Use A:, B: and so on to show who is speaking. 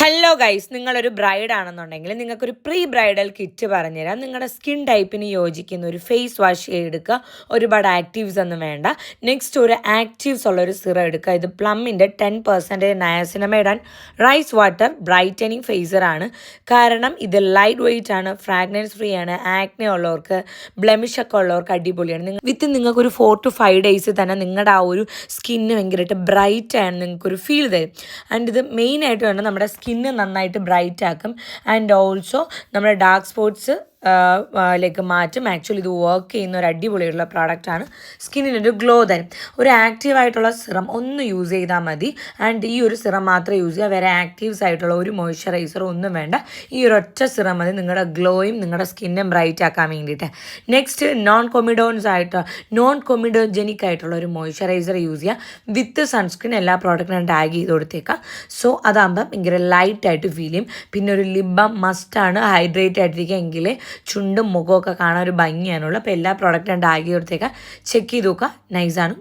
A: Hello guys, നിങ്ങളൊരു bride ആണെന്നുണ്ടെങ്കിൽ നിങ്ങൾക്കൊരു പ്രീ ബ്രൈഡൽ കിറ്റ് പറഞ്ഞുതരാം. നിങ്ങളുടെ സ്കിൻ ടൈപ്പിന് യോജിക്കുന്ന ഒരു ഫേസ് വാഷ് എടുക്കുക. ഒരുപാട് ആക്റ്റീവ്സ് ഒന്നും വേണ്ട. നെക്സ്റ്റ് ഒരു ആക്റ്റീവ്സ് ഉള്ളൊരു സിറം എടുക്കുക. ഇത് പ്ലമ്മിൻ്റെ 10% niacinamide and rice water brightening ഫേസറാണ്. കാരണം ഇത് ലൈറ്റ് വെയിറ്റ് ആണ്, ഫ്രാഗ്രൻസ് ഫ്രീ ആണ്. ആക്നെ ഉള്ളവർക്ക്, ബ്ലെമിഷ് ഒക്കെ ഉള്ളവർക്ക് അടിപൊളിയാണ്. നിങ്ങൾക്കൊരു 4 to 5 ഡേയ്സ് തന്നെ നിങ്ങളുടെ ആ ഒരു സ്കിന്ന് ഭയങ്കരമായിട്ട് ബ്രൈറ്റ് ആണ് നിങ്ങൾക്കൊരു ഫീൽ തരും. ആൻഡ് ഇത് മെയിനായിട്ട് വേണം നമ്മുടെ സ്കിന്ന് നന്നായിട്ട് ബ്രൈറ്റ് ആക്കും. ആൻഡ് ഓൾസോ നമ്മുടെ ഡാർക്ക് സ്പോട്ട്സ് ലേക്ക് മാറ്റും. ആക്ച്വലി ഇത് വർക്ക് ചെയ്യുന്ന ഒരു അടിപൊളിയുള്ള പ്രോഡക്റ്റാണ്. സ്കിന്നിനൊരു ഗ്ലോ തരും. ഒരു ആക്റ്റീവായിട്ടുള്ള സിറം ഒന്ന് യൂസ് ചെയ്താൽ മതി. ആൻഡ് ഈ ഒരു സിറം മാത്രം യൂസ് ചെയ്യുക. വേറെ ആക്റ്റീവ്സ് ആയിട്ടുള്ള ഒരു മോയ്സ്ചറൈസറും ഒന്നും വേണ്ട. ഈ ഒരു ഒറ്റ സിറം മതി നിങ്ങളുടെ ഗ്ലോയും നിങ്ങളുടെ സ്കിന്നും ബ്രൈറ്റ് ആക്കാൻ വേണ്ടിയിട്ട്. നെക്സ്റ്റ് നോൺ കൊമിഡോജനിക് ആയിട്ടുള്ള ഒരു മോയ്സ്ചറൈസർ യൂസ് ചെയ്യുക. വിത്ത് സൺസ്ക്രീൻ എല്ലാ പ്രോഡക്റ്റിനും ടാഗ് ചെയ്ത് കൊടുത്തേക്കാം. സോ അതാകുമ്പം ഭയങ്കര ലൈറ്റായിട്ട് ഫീൽ ചെയ്യും. പിന്നെ ഒരു ലിപ് ബാം മസ്റ്റാണ്. ഹൈഡ്രേറ്റ് ആയിട്ടിരിക്കുക എങ്കിൽ ചുണ്ടും മുഖമൊക്കെ കാണാൻ ഒരു ഭംഗിയാണുള്ളൂ. അപ്പോൾ എല്ലാ പ്രോഡക്റ്റും ടാഗ് ചെയ്ത് കൊടുത്തേക്കാം. ചെക്ക് ചെയ്ത് നോക്കുക. നൈസാണ്.